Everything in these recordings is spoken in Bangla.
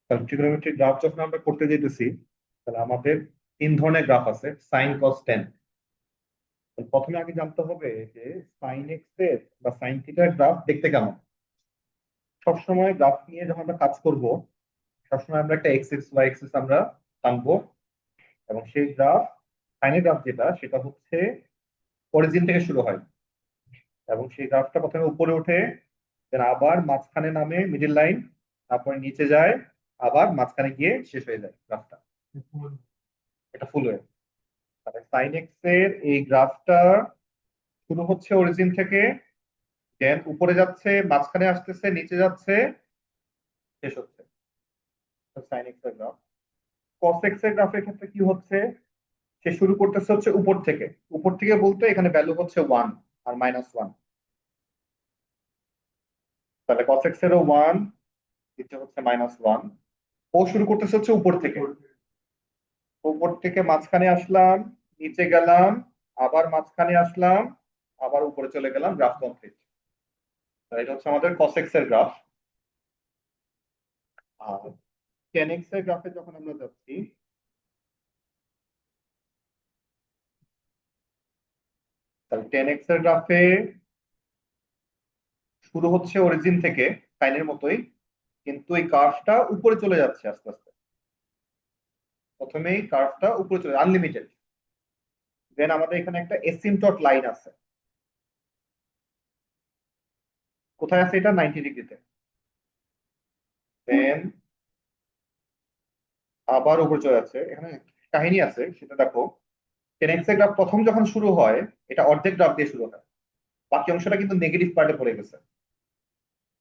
তাহলে ট্রিগোনোমেট্রিক গ্রাফ যখন আমরা করতে যেতেছি, তাহলে আমাদের তিন ধরনের গ্রাফ আছে, সাইন কস টেন। প্রথমে আগে জানতে হবে যে সাইন এক্স এর বা সাইন থিটার গ্রাফ দেখতে কেমন। সবসময় গ্রাফ নিয়ে যখন আমরা কাজ করব, সবসময় আমরা একটা এক্সিস ওয়াই এক্সিস আমরা টানবো, এবং সেই গ্রাফ, সাইনের গ্রাফ যেটা, সেটা হচ্ছে অরিজিন থেকে শুরু হয়, এবং সেই গ্রাফটা প্রথমে উপরে ওঠে, দেন আবার মাঝখানে নামে মিডিল লাইন, তারপরে নিচে যায়, আবার মাঝখানে গিয়ে শেষ হয়ে যায় গ্রাফটা। এটা ফুল ওয়েভ। তাহলে সাইন এক্স এর এই গ্রাফটা শুরু হচ্ছে অরিজিন থেকে, দেন উপরে যাচ্ছে, মাঝখানে আসতেছে, নিচে যাচ্ছে, শেষ হচ্ছে। সাইন এক্স এর গ্রাফ। কস এক্স এর গ্রাফের ক্ষেত্রে কি হচ্ছে, সে শুরু করতেছে হচ্ছে উপর থেকে। উপর থেকে বলতে এখানে ভ্যালু হচ্ছে ওয়ান আর মাইনাস ওয়ান। তাহলে কস এক্স এরও ওয়ান, নিচে হচ্ছে মাইনাস ওয়ান। ও শুরু করতেছে হচ্ছে উপর থেকে। উপর থেকে মাঝখানে আসলাম, নিচে গেলাম, আবার মাঝখানে আসলাম, আবার উপরে চলে গেলাম, গ্রাফ কমপ্লিট। এটা হচ্ছে আমাদের কস এক্স এর গ্রাফ। আর টেন এক্স এর গ্রাফে যখন আমরা যাচ্ছি, তাহলে টেন এক্স এর গ্রাফে শুরু হচ্ছে অরিজিন থেকে, সাইনের মতোই, কিন্তু এই কার্ভটা উপরে চলে যাচ্ছে আস্তে আস্তে। প্রথমেই কার্ভটা উপরে চলে আনলিমিটেড, দেন আমাদের এখানে একটা এসিমটট লাইন আছে। কোথায় আছে এটা? 90 ডিগ্রিতে। দেন আবার উপরে চলে যাচ্ছে। এখানে কাহিনী আছে, সেটা দেখো। 10x এর গ্রাফ প্রথম যখন শুরু হয়, এটা অর্ধেক গ্রাফ দিয়ে শুরু হয়, বাকি অংশটা কিন্তু নেগেটিভ পার্টে পড়ে গেছে।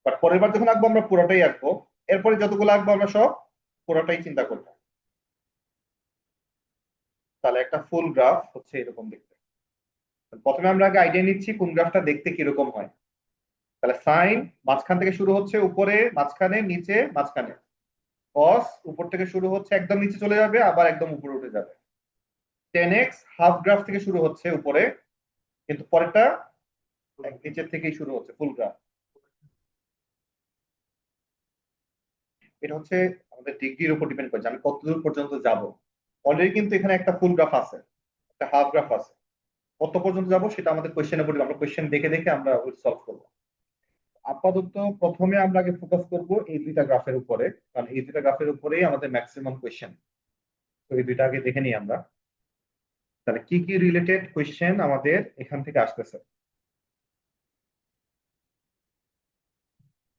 বাট পরের বার যখন আঁকবো আমরা পুরোটাই আঁকবো। এরপরে যতগুলো আঁকবো আমরা সব পুরোটাই চিন্তা করবো। তাহলে একটা ফুল গ্রাফ হচ্ছে এরকম দেখতে। প্রথমে আমরা আগে আইডিয়া নিচ্ছি কোন গ্রাফটা দেখতে কিরকম হয়। তাহলে সাইন মাঝখান থেকে শুরু হচ্ছে উপরে, মাঝখানে, নিচে, মাঝখানে। কস উপর থেকে শুরু হচ্ছে, একদম নিচে চলে যাবে, আবার একদম উপরে উঠে যাবে। 10x হাফ গ্রাফ থেকে শুরু হচ্ছে উপরে, কিন্তু পরেরটা নিচের থেকেই শুরু হচ্ছে ফুল গ্রাফ। এটা হচ্ছে আমাদের ডিগ্রির উপর ডিপেন্ড করে যে আমি কতদূর পর্যন্ত যাব। অলরেডি কিন্তু এখানে একটা ফুল গ্রাফ আছে, একটা হাফ গ্রাফ আছে। কত পর্যন্ত যাব সেটা আমাদের কোয়েশ্চেনের উপর, আমরা কোয়েশ্চেন দেখে দেখে আমরা সলভ করবো। আপাতত প্রথমে আমরা আগে ফোকাস করব এই দুইটা গ্রাফের উপরে, কারণ এই দুইটা গ্রাফের উপরেই আমাদের ম্যাক্সিমাম কোয়েশ্চেন। তো এই দুইটা আগে দেখে নিই আমরা, তাহলে কি কি রিলেটেড কোয়েশ্চেন আমাদের এখান থেকে আসতেছে।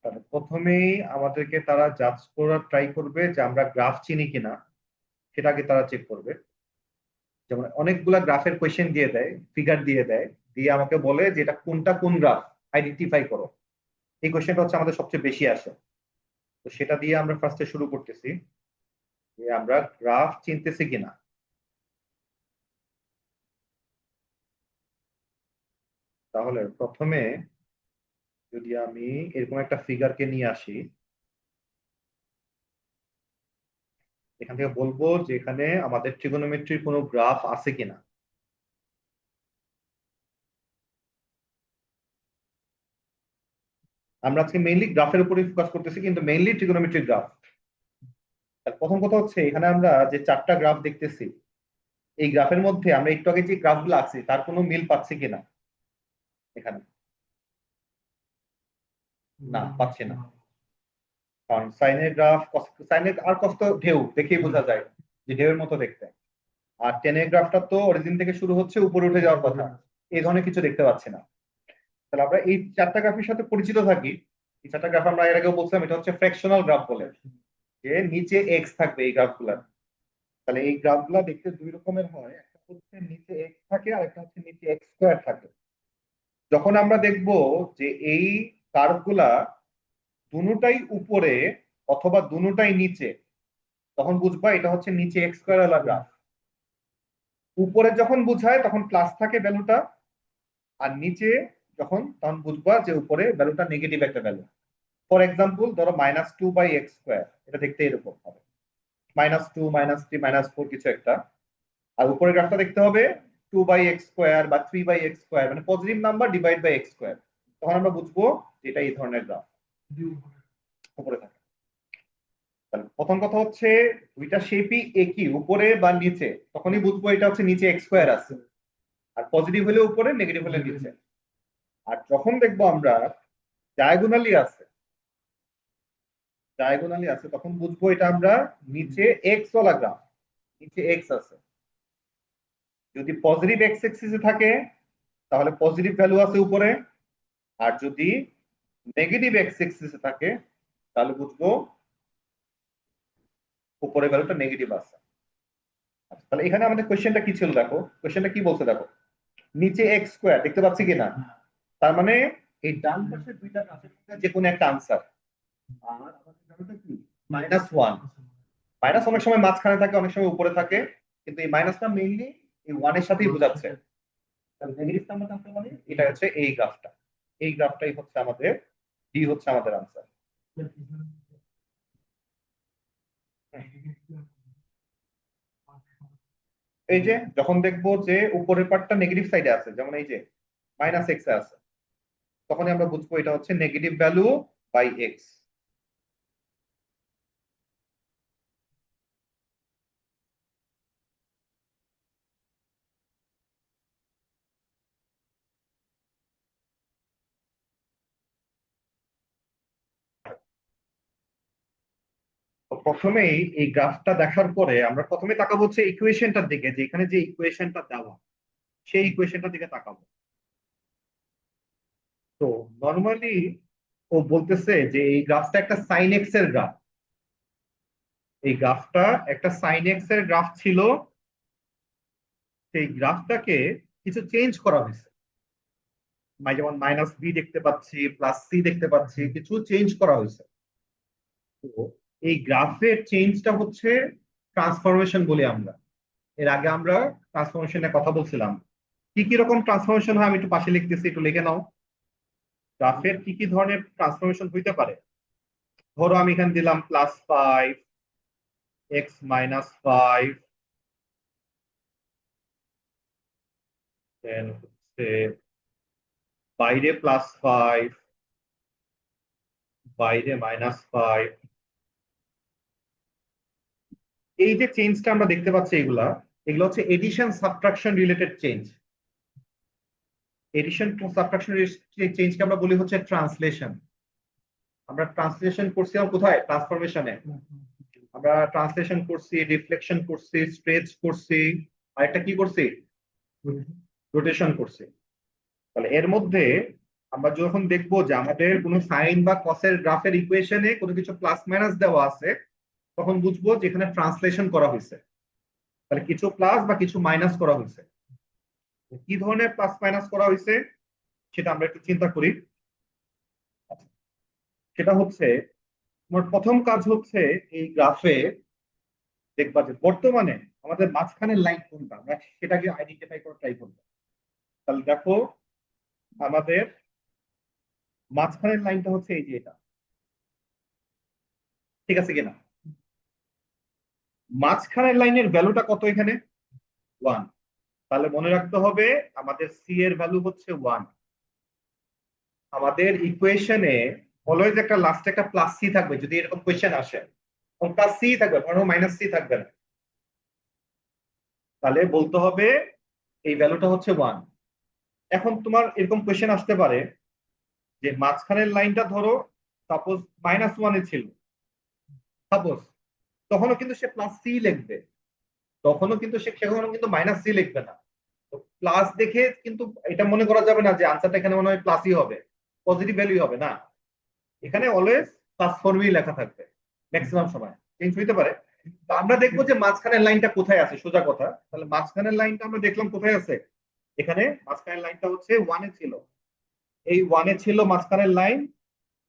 তাহলে প্রথমেই আমাদেরকে তারা জাজ করার ট্রাই করবে যে আমরা গ্রাফ চিনি কিনা, সেটা আগে তারা চেক করবে। যেমন অনেকগুলা গ্রাফের কোয়েশ্চেন দিয়ে দেয়, ফিগার দিয়ে দেয়, দিয়ে আমাকে বলে যে এটা কোনটা কোন গ্রাফ, আইডেন্টিফাই করো। এই কোয়েশ্চেনটা হচ্ছে আমাদের সবচেয়ে বেশি আসে। তো সেটা দিয়ে আমরা ফার্স্টে শুরু করতেছি যে আমরা গ্রাফ চিনতেছি কিনা। তাহলে প্রথমে যদি আমি এরকম একটা ফিগারকে নিয়ে আসি, এখান থেকে বলবো যে এখানে আমাদের ট্রিগোনোমেট্রির কোনো গ্রাফ আছে কিনা। আমরা আজকে মেইনলি গ্রাফের উপরে ফোকাস করতেছি, কিন্তু মেইনলি ট্রিগোনোমেট্রিক গ্রাফ। প্রথম কথা হচ্ছে এখানে আমরা যে চারটা গ্রাফ দেখতেছি, এই গ্রাফের মধ্যে আমরা একটু আগে যে গ্রাফগুলো আছি তার কোনো মিল পাচ্ছি কিনা এখানে। না, পাচ্ছি না। কারণ সাইনের গ্রাফ, সাইনের আর কত ঢেউ দেখেই বোঝা যায় যে ঢেউয়ের মতো দেখতে। আর টেনের গ্রাফটা তো অরিজিন থেকে শুরু হচ্ছে, উপরে উঠে যাওয়ার কথা। এই ধরনের কিছু দেখতে পাচ্ছি না। তাহলে আমরা এই চারটা গ্রাফের সাথে পরিচিত থাকি। এই চারটা গ্রাফ আমরা এর আগেও বলছিলাম, এটা হচ্ছে ফ্র্যাকশনাল গ্রাফ বলে, যে নিচে এক্স থাকবে এই গ্রাফগুলার। তাহলে এই গ্রাফগুলা দেখতে দুই রকমের হয়, একটা হচ্ছে নিচে এক্স থাকে, আর একটা হচ্ছে নিচে এক্স স্কোয়ার থাকে। যখন আমরা দেখব যে এই কার্ভগুলা দুটাই উপরে অথবা দুটাই নিচে, তখন বুঝবা এটা হচ্ছে নিচে এক্স স্কোয়ার ওয়ালা গ্রাফ। উপরে যখন বুঝায় তখন প্লাস থাকে ভ্যালুটা, আর নিচে যখন, তখন বুঝবা যে উপরে ভ্যালুটা নেগেটিভ একটা ভ্যালু। ফর এক্সাম্পল ধরো -2/x², এটা দেখতে এরকম হবে, -2, -3, -4 কিছু একটা। আর উপরের গ্রাফটা দেখতে হবে 2/x² বা 3/x², মানে positive number divide by x²। তখন আমরা বুঝবো যে এটা এই ধরনের গ্রাফ উপরে থাকে। তাহলে প্রথম কথা হচ্ছে দুইটা শেপই একই, উপরে বা নিচে, তখনই বুঝবো এটা হচ্ছে নিচে এক্স স্কোয়ার আছে, আর পজিটিভ হলে উপরে, নেগেটিভ হলে নিচে। আর যখন দেখবো আমরা ডায়াগোনালি আছে, ডায়াগোনালি আছে, তখন বুঝবো এটা আমরা নিচে এক্স ওয়ালা গ্রাফ, নিচে এক্স আছে। যদি পজিটিভ এক্স এক্সিসে থাকে তাহলে পজিটিভ ভ্যালু আছে উপরে, আর যদি নেগেটিভ এক্স এক্সিসে থাকে তাহলে বুঝবো উপরে ভ্যালুটা নেগেটিভ আছে। আচ্ছা, তাহলে এখানে আমাদের কোশ্চেনটা কি ছিল দেখো, কোশ্চেনটা কি বলছে দেখো, নিচে এক্স স্কোয়ার দেখতে পাচ্ছি কিনা, তার মানে এই ডান পাশে দুইটা কাছের মধ্যে যে কোনো একটা আনসার। আর আমাদের ভ্যালুটা কি, -1। মাইনাস অনেক সময় মাঝখানে থাকে, অনেক সময় উপরে থাকে, কিন্তু এই মাইনাসটা মেইনলি এই ওয়ানের সাথেই বোঝাচ্ছে। তাহলে নেগেটিভ নাম্বার কাকে বলে, এটা হচ্ছে এই গ্রাফটা, এই গ্রাফটাই হচ্ছে আমাদের, ডি হচ্ছে আমাদের আনসার। এই যে যখন দেখবো যে উপরের পার্টটা নেগেটিভ সাইডে আছে, যেমন এই যে -x এ আছে, তখনই আমরা বুঝবো এটা হচ্ছে নেগেটিভ ভ্যালু বাই এক্স। তো প্রথমেই এই গ্রাফটা দেখার পরে আমরা প্রথমে তাকাবো হচ্ছে ইকুয়েশনটার দিকে, যে এখানে যে ইকুয়েশনটা দেওয়া সেই ইকুয়েশনটার দিকে তাকাবো। তো নর্মালি ও বলতেছে যে এই গ্রাফটা একটা সাইন এক্স এর গ্রাফ, এই গ্রাফটা একটা সাইন এক্স এর গ্রাফ ছিল, সেই গ্রাফটাকে কিছু চেঞ্জ করা হয়েছে, যেমন -b দেখতে পাচ্ছি, +c দেখতে পাচ্ছি, কিছু চেঞ্জ করা হয়েছে। তো এই গ্রাফের চেঞ্জটা হচ্ছে ট্রান্সফরমেশন বলি আমরা। এর আগে আমরা ট্রান্সফরমেশনের কথা বলছিলাম, কি কি রকম ট্রান্সফরমেশন হয় আমি একটু পাশে লিখতেছি, একটু লিখে নাও। গ্রাফের কি কি ধরনের ট্রান্সফরমেশন হইতে পারে, ধরো আমি এখানে দিলাম +5, x-5, দেন হচ্ছে বাইরে +5, বাইরে -5। এই যে চেঞ্জটা আমরা দেখতে পাচ্ছি, এগুলা এগুলো হচ্ছে addition subtraction related change. Addition subtraction চেঞ্জকে আমরা বলি হচ্ছে ট্রান্সলেশন। আমরা ট্রান্সলেশন করছিলাম কোথায়, ট্রান্সফরমেশনে। আমরা ট্রান্সলেশন করছি, রিফ্লেকশন করছি, স্ট্রেচ করছি, আর একটা কি করছি, রোটেশন করছি। তাহলে এর মধ্যে আমরা যখন দেখবো যে আমাদের কোনো সাইন বা কসের গ্রাফের ইকুয়েশনে কোনো কিছু প্লাস মাইনাস দেওয়া আছে, তখন বুঝবো যে এখানে ট্রান্সলেশন করা হয়েছে, তাহলে কিছু প্লাস বা কিছু মাইনাস করা হয়েছে। কি ধরনের প্লাস মাইনাস করা হয়েছে সেটা আমরা একটু চিন্তা করি। সেটা হচ্ছে, তোমার প্রথম কাজ হচ্ছে এই গ্রাফে দেখবা যে বর্তমানে আমাদের মাঝখানের লাইন কোনটা, আমরা সেটাকে আইডেন্টিফাই করে ট্রাই করবো। তাহলে দেখো আমাদের মাঝখানের লাইনটা হচ্ছে এই যে এটা, ঠিক আছে কিনা, মাঝখানের লাইনের ভ্যালুটা কত এখানে, 1। তাহলে মনে রাখতে হবে আমাদের সি এর ভ্যালু হচ্ছে 1। আমাদের ইকুয়েশনে অলওয়েজ একটা লাস্টে একটা +c থাকবে, যদি এরকম কোয়েশ্চেন আসে +c থাকবে, কোনো -c থাকবে না। তাহলে বলতে হবে এই ভ্যালুটা হচ্ছে 1। এখন তোমার এরকম কোয়েশ্চেন আসতে পারে যে মাঝখানের লাইনটা ধরো সাপোজ -1 এ ছিল, সাপোজ, তখনও কিন্তু সে +c লিখবে, তখনও কিন্তু সে সেখানে কিন্তু -c লিখবে না। তো প্লাস দেখে কিন্তু এটা মনে করা যাবে না যে আনসারটা এখানে মনে হয় প্লাসই হবে, পজিটিভ ভ্যালু হবে না। এখানে অলওয়েজ প্লাস ফর্মই লেখা থাকবে, ম্যাক্সিমাম সময় চেঞ্জ হইতে পারে। তো আমরা দেখবো যে মাঝখানের লাইনটা কোথায় আছে, সোজা কথা। তাহলে মাঝখানের লাইনটা আমরা দেখলাম কোথায় আছে, এখানে মাঝখানের লাইনটা হচ্ছে 1 এ ছিল, এই 1 এ ছিল মাঝখানের লাইন।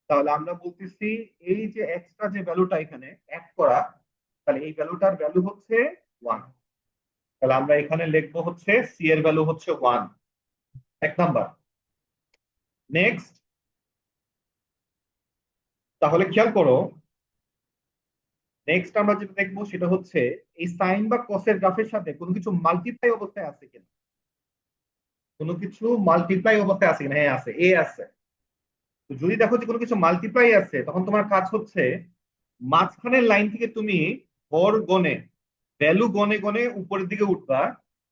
তাহলে আমরা বলতেছি এই যে এক্সট্রা যে ভ্যালুটা এখানে অ্যাড করা, তাহলে এই ভ্যালুটার ভ্যালু হচ্ছে 1। তাহলে আমরা এখানে লিখবো হচ্ছে সি এর ভ্যালু হচ্ছে 1, এক নাম্বার। নেক্সট, তাহলে খেয়াল করো, নেক্সট আমরা যেটা দেখবো সেটা হচ্ছে এই সাইন বা কসের গ্রাফের সাথে কোনো কিছু মাল্টিপ্লাই অবস্থায় আছে কিনা, কোনো কিছু মাল্টিপ্লাই অবস্থায় আছে কিনা, হ্যাঁ আছে, এ আছে। তো যদি দেখো যে কোনো কিছু মাল্টিপ্লাই আছে, তখন তোমার কাজ হচ্ছে মাঝখানের লাইন থেকে তুমি ঘর গনে ভ্যালু গনে গনে উপরের দিকে উঠবা,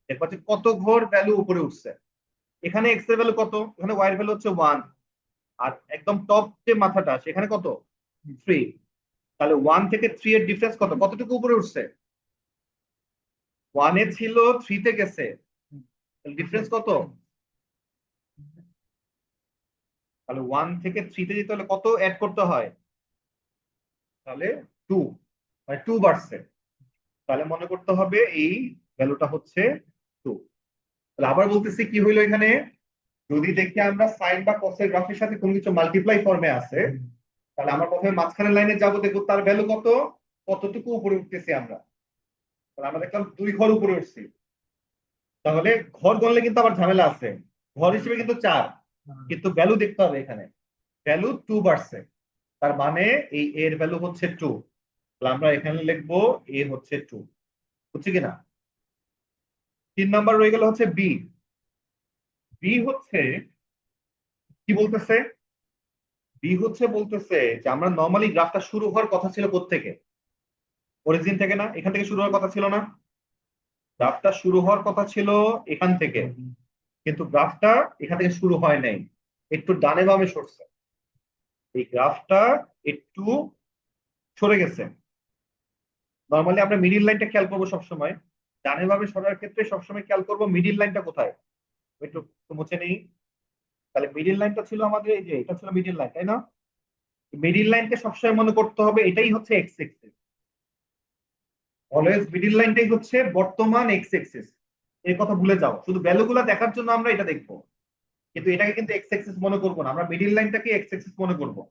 দেখবা যে কত ঘর ভ্যালু উপরে উঠছে। এখানে এক্স এর ভ্যালু কত, এখানে ওয়াই এর ভ্যালু হচ্ছে 1, আর একদম টপ যে মাথাটা সেখানে কত 3। তাহলে 1 থেকে 3 এর ডিফারেন্স কত, কতটুকু উপরে উঠছে? 1 এ ছিল 3 তে গেছে, ডিফারেন্স কত? তাহলে 1 থেকে 3 তে যেতে হলে কত অ্যাড করতে হয়? তাহলে 2, মানে 2 বাড়ছে। তাহলে মনে করতে হবে এই ভ্যালুটা হচ্ছে 2। তাহলে আবার বলতেছি কি হইলো এখানে, যদি দেখি আমরা সাইন বা কসের গ্রাফের সাথে কোনো কিছু মাল্টিপ্লাই ফর্মে আছে, তাহলে আমরা প্রথমে মাঝখানের লাইনে যাবো, দেখবো তার ভ্যালু কত, কতটুকু উপরে উঠতেছি আমরা। তাহলে আমরা দেখলাম 2 ঘর উপরে উঠছি। তাহলে ঘর গণলে কিন্তু আবার ঝামেলা আছে, ঘর হিসেবে কিন্তু 4, কিন্তু ভ্যালু দেখতে হবে এখানে, ভ্যালু 2 বাড়ছে। তার মানে এই এর ভ্যালু হচ্ছে 2। তাহলে আমরা এখানে লিখবো এ হচ্ছে 2, বুঝছি কিনা? 3 নাম্বার রয়ে গেল হচ্ছে বি। বি হচ্ছে কি বলতেছে, বি হচ্ছে বলতেছে যে আমরা নর্মালি গ্রাফটা শুরু হওয়ার কথা ছিল কোত্থেকে, অরিজিন থেকে না, এখান থেকে শুরু হওয়ার কথা ছিল না? গ্রাফটা শুরু হওয়ার কথা ছিল এখান থেকে, কিন্তু গ্রাফটা এখান থেকে শুরু হয় নাই, একটু ডানে বামে সরছে। এই গ্রাফটা একটু সরে গেছে। নর্মালি আমরা মিডিল লাইনটা খেয়াল করবো সবসময়, ডানে বামে সরার ক্ষেত্রে সবসময় খেয়াল করবো মিডিল লাইনটা কোথায়। একটু একটু মুছে নেই। তাহলে মিডিল লাইনটা ছিল আমাদের এই যে, এটা ছিল মিডিল লাইন, তাই না? মিডিল লাইনকে সবসময় মনে করতে হবে এটাই হচ্ছে এক্স এক্সিস, অলওয়েজ মিডিল লাইনটাই হচ্ছে বর্তমান এক্স এক্সিস। এর কথা ভুলে যাও, শুধু ভ্যালুগুলো দেখার জন্য আমরা এটা দেখবো, কিন্তু এটাকে কিন্তু এক্স এক্সিস মনে করবো না, আমরা মিডিল লাইনটাকে এক্স এক্সিস মনে করবো।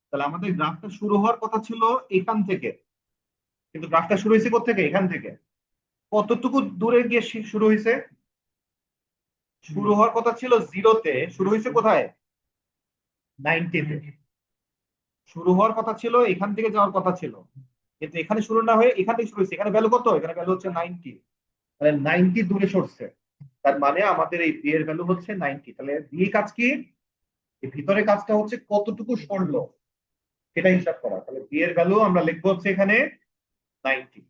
তাহলে আমাদের গ্রাফটা শুরু হওয়ার কথা ছিল এখান থেকে, কিন্তু গ্রাফটা শুরু হয়েছে কোত্থেকে, এখান থেকে। কতটুকু দূরে গিয়ে শুরু হয়েছে? শুরু হওয়ার কথা ছিল 0-তে, শুরু হয়েছে কোথায়? 90-তে। শুরু হওয়ার কথা ছিল এখান থেকে যাওয়ার কথা ছিল, কিন্তু এখানে শুরু না হয়ে এখান থেকে শুরু হয়েছে। এখানে ভ্যালু কত, এখানে ভ্যালু হচ্ছে 90, মানে 90 দূরে সরছে। তার মানে আমাদের এই বি এর ভ্যালু হচ্ছে 90। তাহলে বি কাজ কি, এই ভিতরে কাজটা হচ্ছে কতটুকু সরলো সেটা হিসাব করা। তাহলে বি এর ভ্যালু আমরা লিখবো হচ্ছে এখানে 90।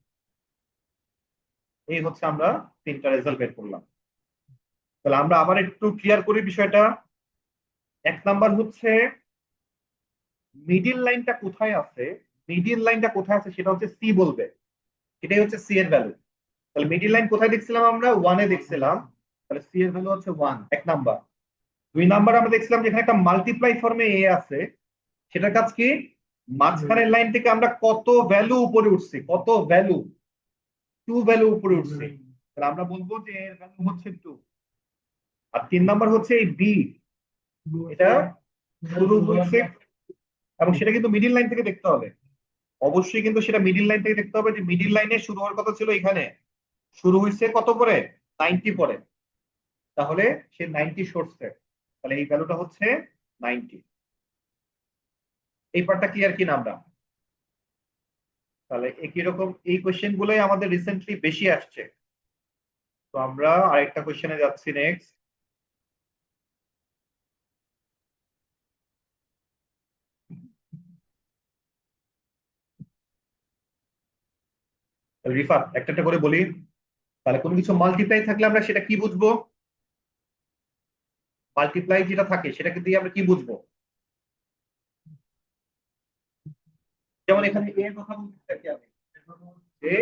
এই হচ্ছে আমরা 3টা রেজাল্ট বের করলাম। তাহলে আমরা আবার একটু ক্লিয়ার করি বিষয়টা। 1 নাম্বার হচ্ছে মিডিল লাইনটা কোথায় আছে, মিডিল লাইনটা কোথায় আছে সেটা হচ্ছে সি বলবে, এটাই হচ্ছে সি এর ভ্যালু। তাহলে মিডিল লাইন কোথায় দেখছিলাম আমরা, 1-এ দেখছিলাম, তাহলে সি এর ভ্যালু হচ্ছে 1, 1 নাম্বার। 2 নাম্বার আমরা দেখছিলাম যেখানে একটা মাল্টিপ্লাই ফর্মে এ আছে, সেটার কাজ কি, মাঝখানের লাইন থেকে আমরা কত ভ্যালু উপরে উঠছি, কত ভ্যালু, 2 ভ্যালু উপরে উঠছি। তাহলে আমরা বলবো যে এর ভ্যালু হচ্ছে 2। আর 3 নাম্বার হচ্ছে এই বি, এটা শুরু হচ্ছে, এবং সেটা কিন্তু মিডিল লাইন থেকে দেখতে হবে, অবশ্যই কিন্তু সেটা মিডিল লাইন থেকে দেখতে হবে, যে মিডিল লাইনে শুরু হওয়ার কথা ছিল এখানে, শুরু হয়েছে কত পরে, 90 পরে। তাহলে সে 90 সরছে, তাহলে এই ভ্যালুটা হচ্ছে 90। এই পার্টটা ক্লিয়ার কিনা আমরা? তাহলে একই রকম এই কোশ্চেন গুলোই আমাদের রিসেন্টলি বেশি আসছে। তো আমরা আরেকটা কোশ্চেনে যাচ্ছি নেক্সট। রিফাত একটা একটা করে বলি। তাহলে কোনো কিছু মাল্টিপ্লাই থাকলে আমরা সেটা কি বুঝবো, মাল্টিপ্লাই যেটা থাকে সেটাকে দিয়ে আমরা কি বুঝবো? যেমন এখানে এ এর কথা বলতে থাকি আমি, যে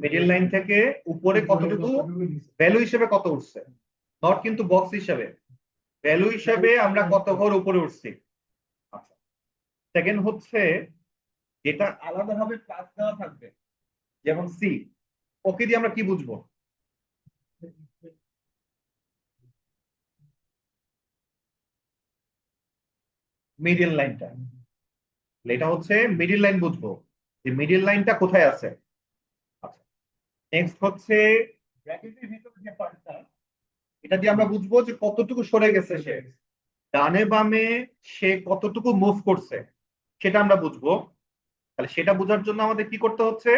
মিডিল লাইন থেকে উপরে কতটুকু ভ্যালু হিসেবে কত উঠছে, নট কিন্তু বক্স হিসেবে, ভ্যালু হিসেবে আমরা কত ঘর উপরে উঠছি। আচ্ছা, সেকেন্ড হচ্ছে যেটা আলাদাভাবে ক্লাস দেওয়া থাকবে, যেমন সি, ওকে দিয়ে আমরা কি বুঝবো? মিডিল লাইনটা, এটা হচ্ছে মিডিল লাইন বুঝবো, যে মিডিল লাইনটা কোথায় আছে। আচ্ছা, নেক্সট হচ্ছে ব্র্যাকেটের ভিতরে যে পার্টটা, এটা দিয়ে আমরা বুঝবো যে কতটুকু সরে গেছে সে, ডানে বামে সে কতটুকু মুভ করছে সেটা আমরা বুঝবো। তাহলে সেটা বোঝার জন্য আমাদের কি করতে হচ্ছে,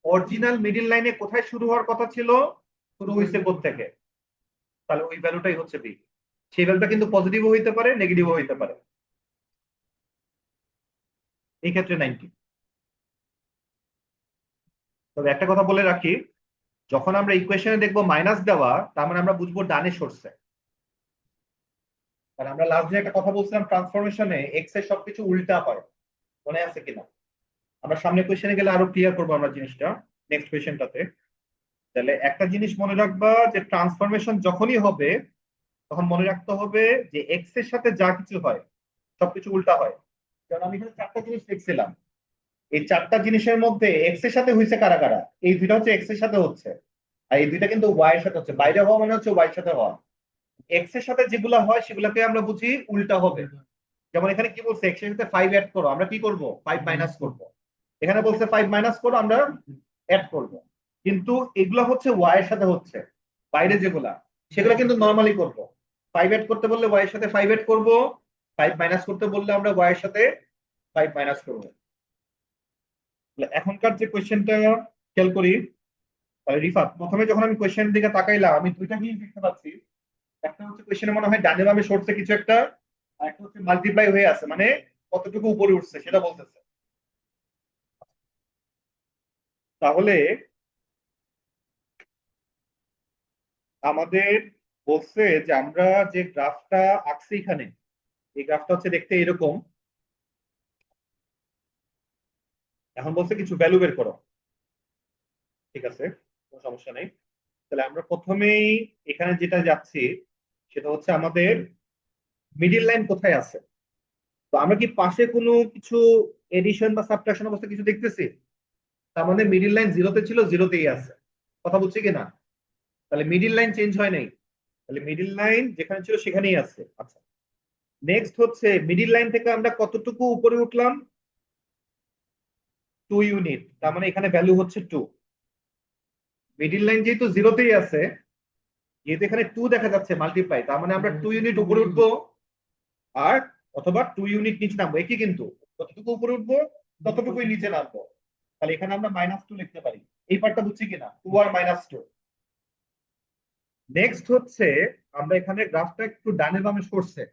অরিজিনাল মিডিল লাইনে কোথায় শুরু হওয়ার কথা ছিল, শুরু হয়েছে থেকে, তাহলে ওই ভ্যালুটাই হচ্ছে বি। সেই ভ্যালুটা কিন্তু পজিটিভও হইতে পারে, নেগেটিভও হইতে পারে। এই ক্ষেত্রে 90। তবে একটা কথা বলে রাখি, যখন আমরা ইকুয়েশনে দেখবো মাইনাস দেওয়া, তার মানে আমরা বুঝবো ডানে সরছে। কারণ আমরা লাস্ট দিন একটা কথা বলছিলাম, ট্রান্সফরমেশনে এক্স এর সবকিছু উল্টা হয়, মনে আছে কিনা? আমরা সামনে কোয়েশ্চেনে গেলে আরো ক্লিয়ার করবো আমরা জিনিসটা, নেক্সট কোয়েশ্চেনটাতে। তাহলে একটা জিনিস মনে রাখবা, যে ট্রান্সফরমেশন যখনই হবে তখন মনে রাখতে হবে যে এক্স এর সাথে যা কিছু হয় সবকিছু উল্টা হয়। কারণ আমি এখানে চারটা জিনিস লিখছিলাম, এই চারটা জিনিসের মধ্যে এক্স এর সাথে হয়েছে কারা কারা? এই দুইটা হচ্ছে এক্স এর সাথে হচ্ছে, আর এই দুইটা কিন্তু ওয়াই এর সাথে হচ্ছে। বাইরে হওয়া মানে হচ্ছে ওয়াই এর সাথে হওয়া। এক্স এর সাথে যেগুলা হয় সেগুলোকে আমরা বুঝি উল্টা হবে। যেমন এখানে কি বলছে, এক্স এর সাথে 5 অ্যাড করো, আমরা কি করব? 5 মাইনাস করব। এখানে বলছে 5 মাইনাস করো, আমরা অ্যাড করব। কিন্তু এগুলা হচ্ছে ওয়াই এর সাথে হচ্ছে, বাইরে যেগুলা সেগুলা কিন্তু নরমালি করব। 5 অ্যাড করতে বললে ওয়াই এর সাথে 5 অ্যাড করব, 5 মাইনাস করতে বললে আমরা ওয়াই এর সাথে 5 মাইনাস করব। তাহলে এখনকার যে কোয়েশ্চেনটা খেয়াল করি, তাহলে রিফাত, প্রথমে যখন আমি কোয়েশ্চেনের দিকে তাকাইলাম আমি দুইটা জিনিস দেখতে পাচ্ছি। একটা হচ্ছে কোয়েশ্চেনে মনে হয় ডানে বামে সরছে কিছু একটা, আর একটা হচ্ছে মাল্টিপ্লাই হয়ে আছে, মানে কতটুকু উপরে উঠছে সেটা বলতেছে। তাহলে আমাদের বলছে যে আমরা যে গ্রাফটা আঁকছি এখানে, এই গ্রাফটা হচ্ছে দেখতে এরকম। এখন বলছে কিছু ভ্যালু বের করো। ঠিক আছে, কোনো সমস্যা নেই। তাহলে আমরা প্রথমেই এখানে যেটা যাচ্ছি সেটা হচ্ছে আমাদের মিডিল লাইন কোথায় আছে। তো আমরা কি পাশে কোনো কিছু এডিশন বা সাবট্রাকশন অবস্থা কিছু দেখতেছি? তার মানে মিডিল লাইন জিরোতে ছিল, জিরোতেই আছে। কথা বুঝছি কিনা? তাহলে মিডিল লাইন চেঞ্জ হয় নাই, তাহলে মিডিল লাইন যেখানে ছিল সেখানেই আছে। আচ্ছা, নেক্সট হচ্ছে মিডিল লাইন থেকে আমরা কতটুকু উপরে উঠলাম? 2 ইউনিট, তার মানে এখানে ভ্যালু হচ্ছে 2। মিডিল লাইন যেহেতু জিরোতেই আছে, যেহেতু এখানে 2 দেখা যাচ্ছে মাল্টিপ্লাই, তার মানে আমরা 2 ইউনিট উপরে উঠবো, আর অথবা 2 ইউনিট নিচে নামবো, একই কিন্তু। যতটুকু উপরে উঠবো ততটুকুই নিচে নামবো। তাহলে এখানে আমরা -2 লিখতে পারি। এই পার্টটা বুঝছি কিনা, 2 আর -2। নেক্সট হচ্ছে আমরা এখানে গ্রাফটা একটু ডানে বামে সরছে।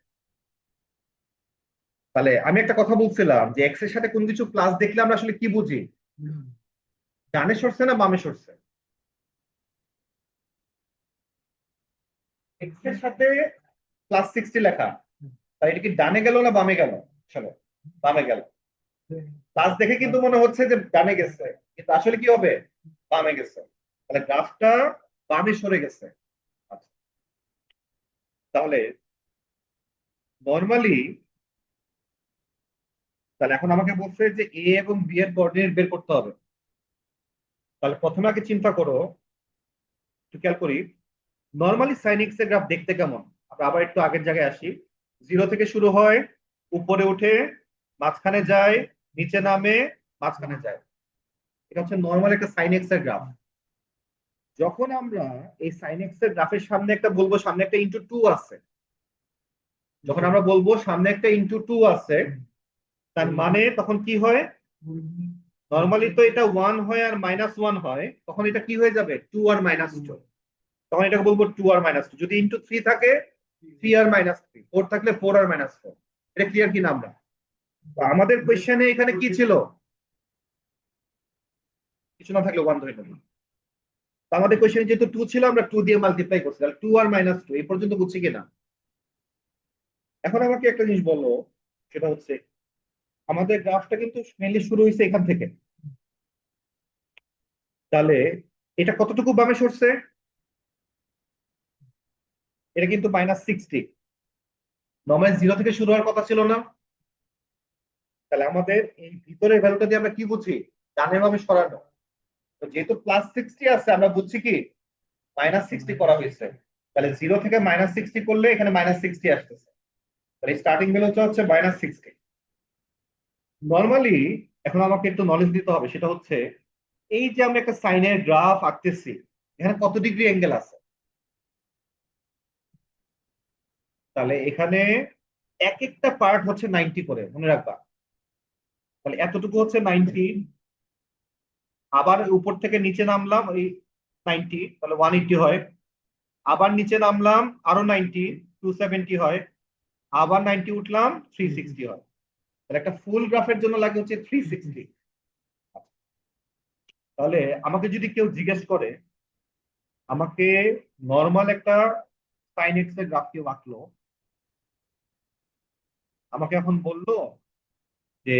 তাহলে আমি একটা কথা বলছিলাম যে এক্স এর সাথে কোন কিছু প্লাস দেখলে আমরা আসলে কি বুঝি, ডানে সরছে না বামে সরছে? এক্স এর সাথে +60 লেখা, তাই এটা কি ডানে গেল না বামে গেল? আসলে বামে গেল। প্লাস দেখে কিন্তু মনে হচ্ছে যে ডানে গেছে, কিন্তু আসলে কি হবে? বামে গেছে। তাহলে গ্রাফটা বামে সরে গেছে। আচ্ছা, তাহলে নর্মালি, তাহলে এখন আমাকে বলছে যে এ এবং বি এর কোঅর্ডিনেট বের করতে হবে। তাহলে প্রথমে আগে চিন্তা করো, একটু খেয়াল করি, নর্মালি সাইন এক্স এর গ্রাফ দেখতে কেমন? আমরা আবার একটু আগের জায়গায় আসি। জিরো থেকে শুরু হয়, উপরে উঠে, মাঝখানে যায়, নিচে নামে, মাঝখানে যায়। এটা হচ্ছে নর্মাল একটা সাইন এক্স এর গ্রাফ। যখন আমরা এই সাইন এক্স এর গ্রাফের সামনে একটা বলবো সামনে একটা ইনটু 2 আছে, যখন আমরা বলবো সামনে একটা ইনটু 2 আছে, তার মানে তখন কি হয়? নর্মালি তো এটা 1 হয় আর -1 হয়, তখন এটা কি হয়ে যাবে? 2 আর -2। তখন এটাকে বলবো 2 আর -2। যদি ইনটু 3 থাকে 3 আর -3, 4 থাকলে 4 আর -4। এটা ক্লিয়ার কিনা আমরা? তো আমাদের কোশ্চেনে এখানে কি ছিল? কিছু না থাকলে 1 ধরে নেব। তো আমাদের কোশ্চেনে যেহেতু 2 ছিল, আমরা 2 দিয়ে মাল্টিপ্লাই করছি, তাহলে 2 আর -2 এই পর্যন্ত বুঝছি কিনা? এখন আমাকে একটা জিনিস বলো, সেটা হচ্ছে আমাদের গ্রাফটা কিন্তু মেনলি শুরু হয়েছে এখান থেকে। তাহলে এটা কতটুকু বামে সরছে? এটা কিন্তু -60। নর্মালি জিরো থেকে শুরু হওয়ার কথা ছিল না? তাহলে আমাদের এই ভিতরের ভ্যালুটা দিয়ে আমরা কি বুঝি? ডানে বামে সরানো। তো যেহেতু +60 আছে, আমরা বুঝছি কি -60 করা হয়েছে। তাহলে জিরো থেকে -60 করলে এখানে -60 আসতেছে। তাহলে স্টার্টিং ভ্যালুটা হচ্ছে -60। নর্মালি এখন আমাকে একটু নলেজ দিতে হবে, সেটা হচ্ছে এই যে আমরা একটা সাইনের গ্রাফ আঁকতেছি, এখানে কত ডিগ্রি অ্যাঙ্গেল আছে? তাহলে এখানে এক একটা পার্ট হচ্ছে 90 করে, মনে রাখবা। তাহলে এতটুকু হচ্ছে 90, আবার উপর থেকে নিচে নামলাম ওই 90, তাহলে 180 হয়। আবার নিচে নামলাম আরো 90, 270 হয়, আবার 90 উঠলাম 360 হয়। তাহলে একটা ফুল গ্রাফের জন্য লাগে হচ্ছে 360। তাহলে আমাকে যদি কেউ জিজ্ঞেস করে, আমাকে নর্মাল একটা সাইন এক্স এর গ্রাফ কেউ আঁকলো, আমাকে এখন বললো যে